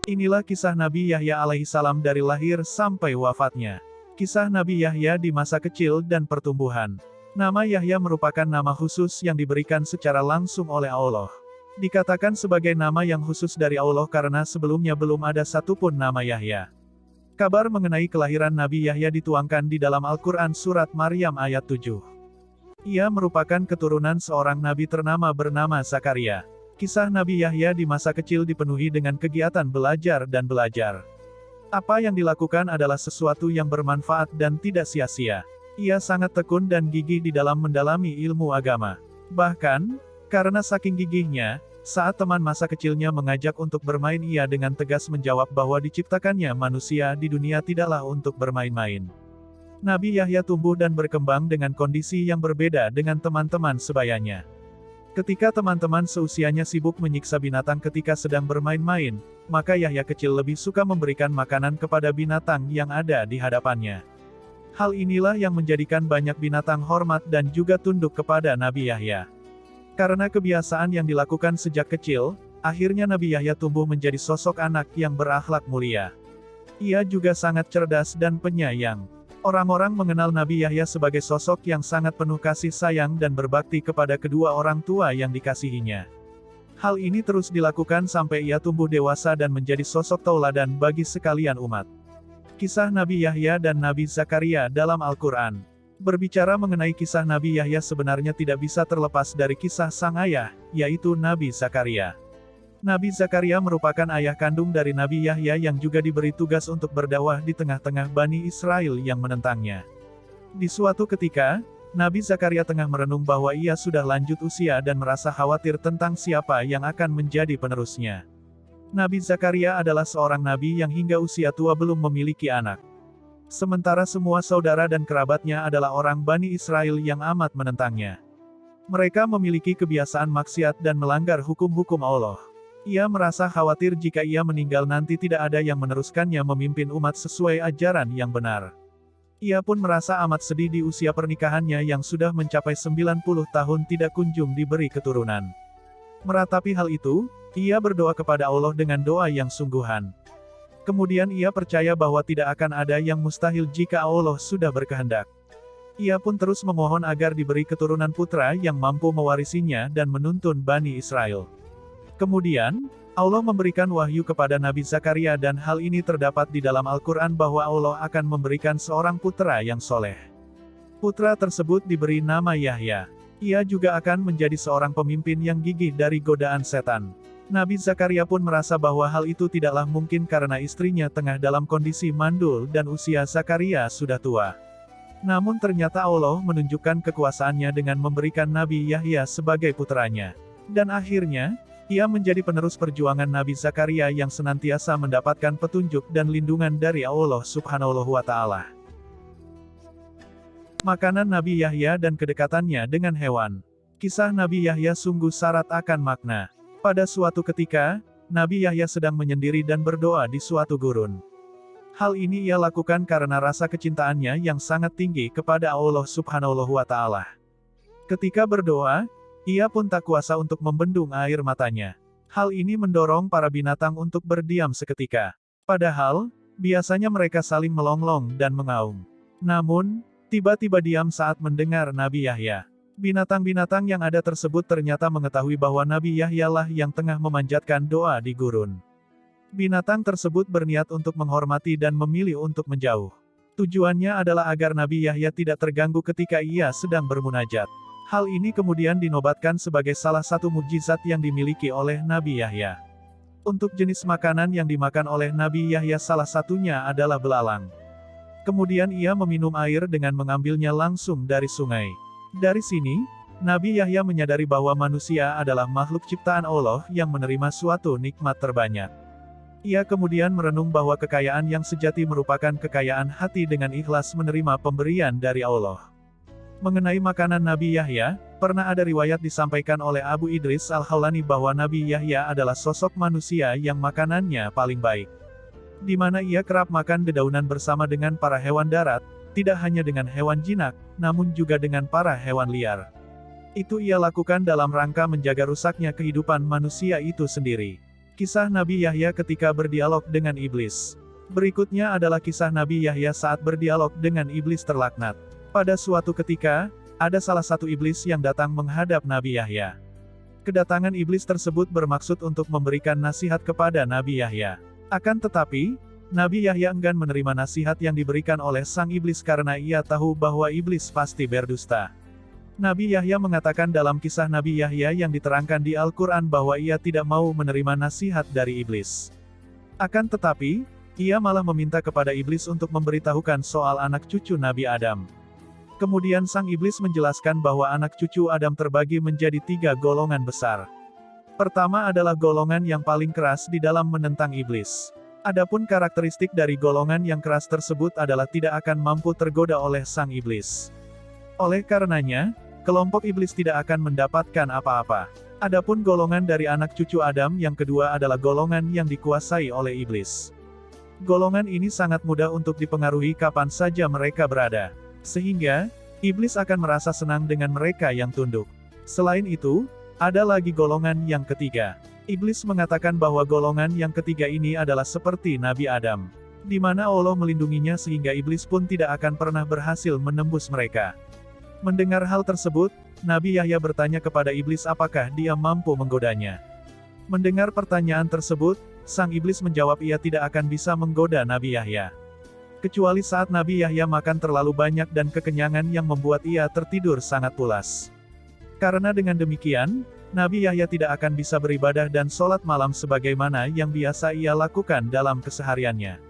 Inilah kisah Nabi Yahya alaihissalam dari lahir sampai wafatnya. Kisah Nabi Yahya di masa kecil dan pertumbuhan. Nama Yahya merupakan nama khusus yang diberikan secara langsung oleh Allah. Dikatakan sebagai nama yang khusus dari Allah karena sebelumnya belum ada satupun nama Yahya. Kabar mengenai kelahiran Nabi Yahya dituangkan di dalam Al-Quran Surat Maryam ayat 7. Ia merupakan keturunan seorang nabi ternama bernama Zakaria. Kisah Nabi Yahya di masa kecil dipenuhi dengan kegiatan belajar dan belajar. Apa yang dilakukan adalah sesuatu yang bermanfaat dan tidak sia-sia. Ia sangat tekun dan gigih di dalam mendalami ilmu agama. Bahkan, karena saking gigihnya, saat teman masa kecilnya mengajak untuk bermain, ia dengan tegas menjawab bahwa diciptakannya manusia di dunia tidaklah untuk bermain-main. Nabi Yahya tumbuh dan berkembang dengan kondisi yang berbeda dengan teman-teman sebayanya. Ketika teman-teman seusianya sibuk menyiksa binatang ketika sedang bermain-main, maka Yahya kecil lebih suka memberikan makanan kepada binatang yang ada di hadapannya. Hal inilah yang menjadikan banyak binatang hormat dan juga tunduk kepada Nabi Yahya. Karena kebiasaan yang dilakukan sejak kecil, akhirnya Nabi Yahya tumbuh menjadi sosok anak yang berakhlak mulia. Ia juga sangat cerdas dan penyayang. Orang-orang mengenal Nabi Yahya sebagai sosok yang sangat penuh kasih sayang dan berbakti kepada kedua orang tua yang dikasihinya. Hal ini terus dilakukan sampai ia tumbuh dewasa dan menjadi sosok tauladan bagi sekalian umat. Kisah Nabi Yahya dan Nabi Zakaria dalam Al-Quran. Berbicara mengenai kisah Nabi Yahya sebenarnya tidak bisa terlepas dari kisah sang ayah, yaitu Nabi Zakaria. Nabi Zakaria merupakan ayah kandung dari Nabi Yahya yang juga diberi tugas untuk berdakwah di tengah-tengah Bani Israel yang menentangnya. Di suatu ketika, Nabi Zakaria tengah merenung bahwa ia sudah lanjut usia dan merasa khawatir tentang siapa yang akan menjadi penerusnya. Nabi Zakaria adalah seorang nabi yang hingga usia tua belum memiliki anak. Sementara semua saudara dan kerabatnya adalah orang Bani Israel yang amat menentangnya. Mereka memiliki kebiasaan maksiat dan melanggar hukum-hukum Allah. Ia merasa khawatir jika ia meninggal nanti tidak ada yang meneruskannya memimpin umat sesuai ajaran yang benar. Ia pun merasa amat sedih di usia pernikahannya yang sudah mencapai 90 tahun tidak kunjung diberi keturunan. Meratapi hal itu, ia berdoa kepada Allah dengan doa yang sungguhan. Kemudian ia percaya bahwa tidak akan ada yang mustahil jika Allah sudah berkehendak. Ia pun terus memohon agar diberi keturunan putra yang mampu mewarisinya dan menuntun Bani Israel. Kemudian, Allah memberikan wahyu kepada Nabi Zakaria dan hal ini terdapat di dalam Al-Quran bahwa Allah akan memberikan seorang putra yang soleh. Putra tersebut diberi nama Yahya. Ia juga akan menjadi seorang pemimpin yang gigih dari godaan setan. Nabi Zakaria pun merasa bahwa hal itu tidaklah mungkin karena istrinya tengah dalam kondisi mandul dan usia Zakaria sudah tua. Namun ternyata Allah menunjukkan kekuasaannya dengan memberikan Nabi Yahya sebagai putranya. Dan akhirnya, ia menjadi penerus perjuangan Nabi Zakaria yang senantiasa mendapatkan petunjuk dan lindungan dari Allah Subhanahu wa Ta'ala. Makanan Nabi Yahya dan kedekatannya dengan hewan. Kisah Nabi Yahya sungguh syarat akan makna. Pada suatu ketika, Nabi Yahya sedang menyendiri dan berdoa di suatu gurun. Hal ini ia lakukan karena rasa kecintaannya yang sangat tinggi kepada Allah Subhanahu wa Ta'ala. Ketika berdoa, ia pun tak kuasa untuk membendung air matanya. Hal ini mendorong para binatang untuk berdiam seketika. Padahal, biasanya mereka saling melonglong dan mengaum. Namun, tiba-tiba diam saat mendengar Nabi Yahya. Binatang-binatang yang ada tersebut ternyata mengetahui bahwa Nabi Yahya lah yang tengah memanjatkan doa di gurun. Binatang tersebut berniat untuk menghormati dan memilih untuk menjauh. Tujuannya adalah agar Nabi Yahya tidak terganggu ketika ia sedang bermunajat. Hal ini kemudian dinobatkan sebagai salah satu mukjizat yang dimiliki oleh Nabi Yahya. Untuk jenis makanan yang dimakan oleh Nabi Yahya salah satunya adalah belalang. Kemudian ia meminum air dengan mengambilnya langsung dari sungai. Dari sini, Nabi Yahya menyadari bahwa manusia adalah makhluk ciptaan Allah yang menerima suatu nikmat terbanyak. Ia kemudian merenung bahwa kekayaan yang sejati merupakan kekayaan hati dengan ikhlas menerima pemberian dari Allah. Mengenai makanan Nabi Yahya, pernah ada riwayat disampaikan oleh Abu Idris Al-Khawlani bahwa Nabi Yahya adalah sosok manusia yang makanannya paling baik. Di mana ia kerap makan dedaunan bersama dengan para hewan darat, tidak hanya dengan hewan jinak, namun juga dengan para hewan liar. Itu ia lakukan dalam rangka menjaga rusaknya kehidupan manusia itu sendiri. Kisah Nabi Yahya ketika berdialog dengan iblis. Berikutnya adalah kisah Nabi Yahya saat berdialog dengan iblis terlaknat. Pada suatu ketika, ada salah satu iblis yang datang menghadap Nabi Yahya. Kedatangan iblis tersebut bermaksud untuk memberikan nasihat kepada Nabi Yahya. Akan tetapi, Nabi Yahya enggan menerima nasihat yang diberikan oleh sang iblis karena ia tahu bahwa iblis pasti berdusta. Nabi Yahya mengatakan dalam kisah Nabi Yahya yang diterangkan di Al-Quran bahwa ia tidak mau menerima nasihat dari iblis. Akan tetapi, ia malah meminta kepada iblis untuk memberitahukan soal anak cucu Nabi Adam. Kemudian sang iblis menjelaskan bahwa anak cucu Adam terbagi menjadi 3 golongan besar. Pertama adalah golongan yang paling keras di dalam menentang iblis. Adapun karakteristik dari golongan yang keras tersebut adalah tidak akan mampu tergoda oleh sang iblis. Oleh karenanya, kelompok iblis tidak akan mendapatkan apa-apa. Adapun golongan dari anak cucu Adam yang kedua adalah golongan yang dikuasai oleh iblis. Golongan ini sangat mudah untuk dipengaruhi kapan saja mereka berada. Sehingga, iblis akan merasa senang dengan mereka yang tunduk. Selain itu, ada lagi golongan yang ketiga. Iblis mengatakan bahwa golongan yang ketiga ini adalah seperti Nabi Adam, di mana Allah melindunginya sehingga iblis pun tidak akan pernah berhasil menembus mereka. Mendengar hal tersebut, Nabi Yahya bertanya kepada iblis apakah dia mampu menggodanya. Mendengar pertanyaan tersebut, sang iblis menjawab ia tidak akan bisa menggoda Nabi Yahya. Kecuali saat Nabi Yahya makan terlalu banyak dan kekenyangan yang membuat ia tertidur sangat pulas. Karena dengan demikian, Nabi Yahya tidak akan bisa beribadah dan sholat malam sebagaimana yang biasa ia lakukan dalam kesehariannya.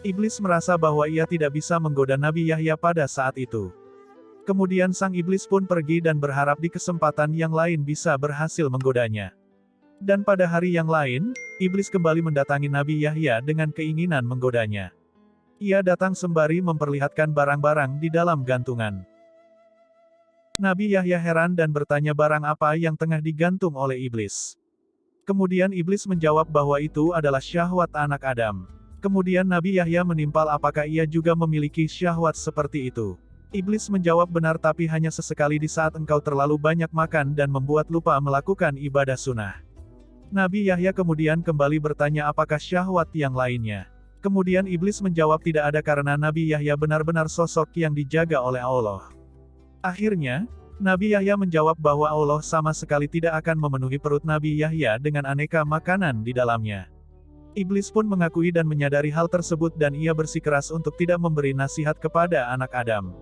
Iblis merasa bahwa ia tidak bisa menggoda Nabi Yahya pada saat itu. Kemudian sang iblis pun pergi dan berharap di kesempatan yang lain bisa berhasil menggodanya. Dan pada hari yang lain, iblis kembali mendatangi Nabi Yahya dengan keinginan menggodanya. Ia datang sembari memperlihatkan barang-barang di dalam gantungan. Nabi Yahya heran dan bertanya barang apa yang tengah digantung oleh iblis. Kemudian iblis menjawab bahwa itu adalah syahwat anak Adam. Kemudian Nabi Yahya menimpal apakah ia juga memiliki syahwat seperti itu. Iblis menjawab benar tapi hanya sesekali di saat engkau terlalu banyak makan dan membuat lupa melakukan ibadah sunnah. Nabi Yahya kemudian kembali bertanya apakah syahwat yang lainnya. Kemudian iblis menjawab tidak ada karena Nabi Yahya benar-benar sosok yang dijaga oleh Allah. Akhirnya, Nabi Yahya menjawab bahwa Allah sama sekali tidak akan memenuhi perut Nabi Yahya dengan aneka makanan di dalamnya. Iblis pun mengakui dan menyadari hal tersebut dan ia bersikeras untuk tidak memberi nasihat kepada anak Adam.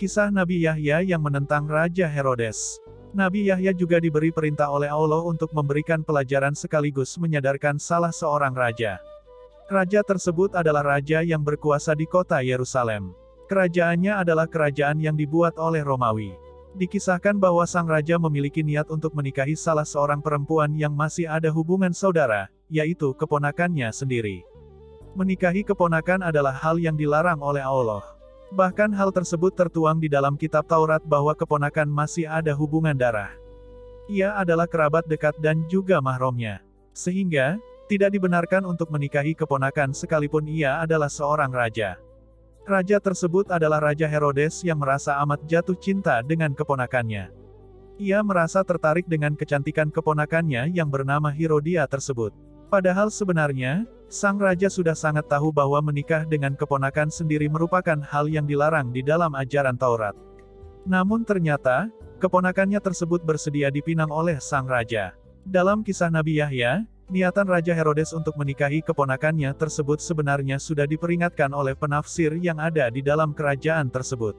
Kisah Nabi Yahya yang menentang Raja Herodes. Nabi Yahya juga diberi perintah oleh Allah untuk memberikan pelajaran sekaligus menyadarkan salah seorang raja. Raja tersebut adalah raja yang berkuasa di kota Yerusalem. Kerajaannya adalah kerajaan yang dibuat oleh Romawi. Dikisahkan bahwa sang raja memiliki niat untuk menikahi salah seorang perempuan yang masih ada hubungan saudara, yaitu keponakannya sendiri. Menikahi keponakan adalah hal yang dilarang oleh Allah. Bahkan hal tersebut tertuang di dalam kitab Taurat bahwa keponakan masih ada hubungan darah. Ia adalah kerabat dekat dan juga mahramnya. Sehingga, tidak dibenarkan untuk menikahi keponakan sekalipun ia adalah seorang raja. Raja tersebut adalah Raja Herodes yang merasa amat jatuh cinta dengan keponakannya. Ia merasa tertarik dengan kecantikan keponakannya yang bernama Herodia tersebut. Padahal sebenarnya, sang raja sudah sangat tahu bahwa menikah dengan keponakan sendiri merupakan hal yang dilarang di dalam ajaran Taurat. Namun ternyata, keponakannya tersebut bersedia dipinang oleh sang raja. Dalam kisah Nabi Yahya, niatan Raja Herodes untuk menikahi keponakannya tersebut sebenarnya sudah diperingatkan oleh penafsir yang ada di dalam kerajaan tersebut.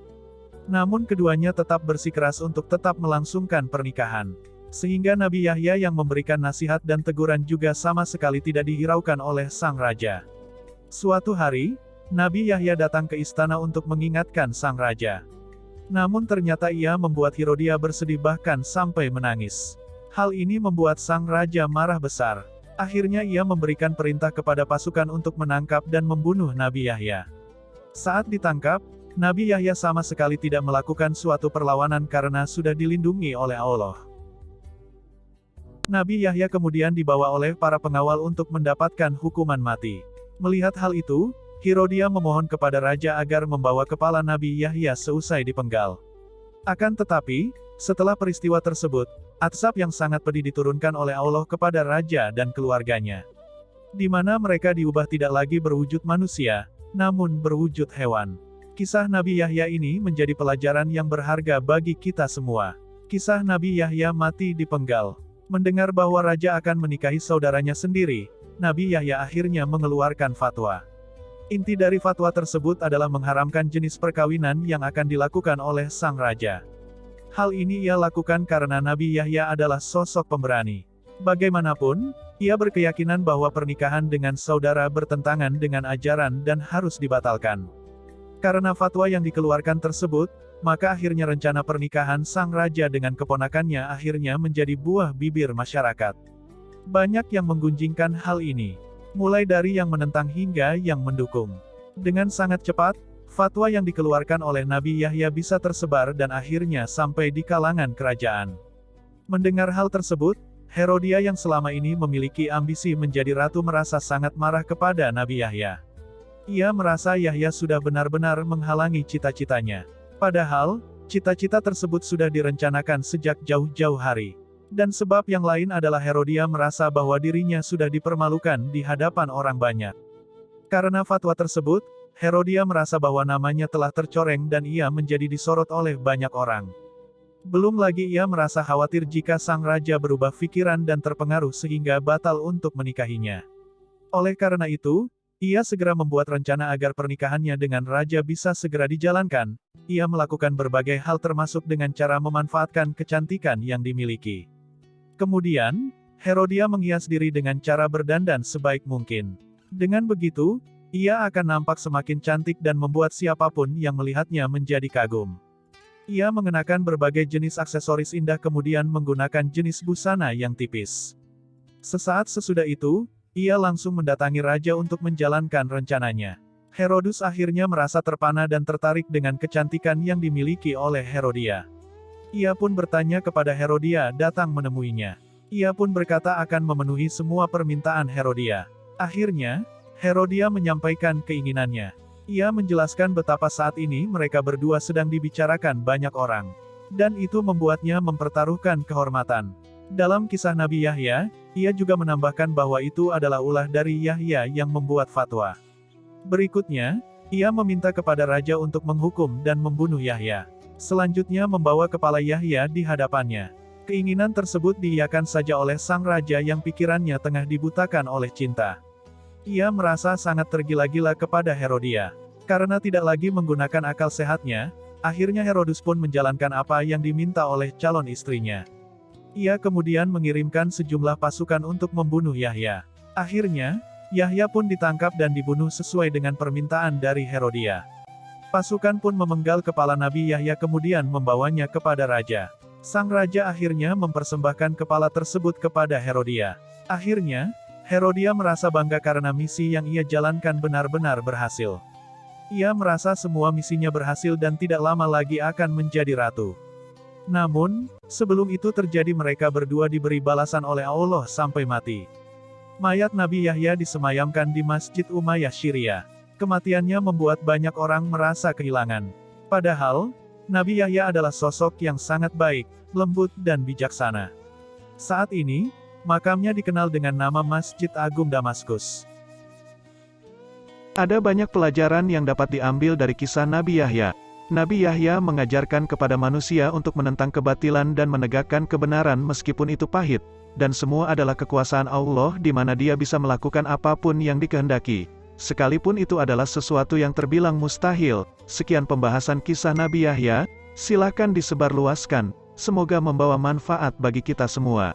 Namun keduanya tetap bersikeras untuk tetap melangsungkan pernikahan. Sehingga Nabi Yahya yang memberikan nasihat dan teguran juga sama sekali tidak dihiraukan oleh sang raja. Suatu hari, Nabi Yahya datang ke istana untuk mengingatkan sang raja. Namun ternyata ia membuat Herodia bersedih bahkan sampai menangis. Hal ini membuat sang raja marah besar. Akhirnya ia memberikan perintah kepada pasukan untuk menangkap dan membunuh Nabi Yahya. Saat ditangkap, Nabi Yahya sama sekali tidak melakukan suatu perlawanan karena sudah dilindungi oleh Allah. Nabi Yahya kemudian dibawa oleh para pengawal untuk mendapatkan hukuman mati. Melihat hal itu, Herodia memohon kepada raja agar membawa kepala Nabi Yahya seusai dipenggal. Akan tetapi, Setelah peristiwa tersebut, azab yang sangat pedih diturunkan oleh Allah kepada raja dan keluarganya. Di mana mereka diubah tidak lagi berwujud manusia, namun berwujud hewan. Kisah Nabi Yahya ini menjadi pelajaran yang berharga bagi kita semua. Kisah Nabi Yahya mati dipenggal. Mendengar bahwa raja akan menikahi saudaranya sendiri, Nabi Yahya akhirnya mengeluarkan fatwa. Inti dari fatwa tersebut adalah mengharamkan jenis perkawinan yang akan dilakukan oleh sang raja. Hal ini ia lakukan karena Nabi Yahya adalah sosok pemberani. Bagaimanapun, ia berkeyakinan bahwa pernikahan dengan saudara bertentangan dengan ajaran dan harus dibatalkan. Karena fatwa yang dikeluarkan tersebut, maka akhirnya rencana pernikahan sang raja dengan keponakannya akhirnya menjadi buah bibir masyarakat. Banyak yang menggunjingkan hal ini, mulai dari yang menentang hingga yang mendukung. Dengan sangat cepat, fatwa yang dikeluarkan oleh Nabi Yahya bisa tersebar dan akhirnya sampai di kalangan kerajaan. Mendengar hal tersebut, Herodia yang selama ini memiliki ambisi menjadi ratu merasa sangat marah kepada Nabi Yahya. Ia merasa Yahya sudah benar-benar menghalangi cita-citanya. Padahal, cita-cita tersebut sudah direncanakan sejak jauh-jauh hari. Dan sebab yang lain adalah Herodia merasa bahwa dirinya sudah dipermalukan di hadapan orang banyak. Karena fatwa tersebut, Herodia merasa bahwa namanya telah tercoreng dan ia menjadi disorot oleh banyak orang. Belum lagi ia merasa khawatir jika sang raja berubah pikiran dan terpengaruh sehingga batal untuk menikahinya. Oleh karena itu, ia segera membuat rencana agar pernikahannya dengan raja bisa segera dijalankan. Ia melakukan berbagai hal termasuk dengan cara memanfaatkan kecantikan yang dimiliki. Kemudian, Herodia menghias diri dengan cara berdandan sebaik mungkin. Dengan begitu, ia akan nampak semakin cantik dan membuat siapapun yang melihatnya menjadi kagum. Ia mengenakan berbagai jenis aksesoris indah kemudian menggunakan jenis busana yang tipis. Sesaat sesudah itu, ia langsung mendatangi raja untuk menjalankan rencananya. Herodus akhirnya merasa terpana dan tertarik dengan kecantikan yang dimiliki oleh Herodia. Ia pun bertanya kepada Herodia datang menemuinya. Ia pun berkata akan memenuhi semua permintaan Herodia. Akhirnya, Herodia menyampaikan keinginannya. Ia menjelaskan betapa saat ini mereka berdua sedang dibicarakan banyak orang. Dan itu membuatnya mempertaruhkan kehormatan. Dalam kisah Nabi Yahya, ia juga menambahkan bahwa itu adalah ulah dari Yahya yang membuat fatwa. Berikutnya, ia meminta kepada raja untuk menghukum dan membunuh Yahya. Selanjutnya membawa kepala Yahya di hadapannya. Keinginan tersebut diiyakan saja oleh sang raja yang pikirannya tengah dibutakan oleh cinta. Ia merasa sangat tergila-gila kepada Herodia. Karena tidak lagi menggunakan akal sehatnya, akhirnya Herodus pun menjalankan apa yang diminta oleh calon istrinya. Ia kemudian mengirimkan sejumlah pasukan untuk membunuh Yahya. Akhirnya, Yahya pun ditangkap dan dibunuh sesuai dengan permintaan dari Herodia. Pasukan pun memenggal kepala Nabi Yahya kemudian membawanya kepada raja. Sang raja akhirnya mempersembahkan kepala tersebut kepada Herodia. Akhirnya, Herodia merasa bangga karena misi yang ia jalankan benar-benar berhasil. Ia merasa semua misinya berhasil dan tidak lama lagi akan menjadi ratu. Namun, sebelum itu terjadi mereka berdua diberi balasan oleh Allah sampai mati. Mayat Nabi Yahya disemayamkan di Masjid Umayyah Syria. Kematiannya membuat banyak orang merasa kehilangan. Padahal, Nabi Yahya adalah sosok yang sangat baik, lembut dan bijaksana. Saat ini, makamnya dikenal dengan nama Masjid Agung Damaskus. Ada banyak pelajaran yang dapat diambil dari kisah Nabi Yahya. Nabi Yahya mengajarkan kepada manusia untuk menentang kebatilan dan menegakkan kebenaran meskipun itu pahit, dan semua adalah kekuasaan Allah di mana Dia bisa melakukan apapun yang dikehendaki, sekalipun itu adalah sesuatu yang terbilang mustahil. Sekian pembahasan kisah Nabi Yahya, silakan disebarluaskan, semoga membawa manfaat bagi kita semua.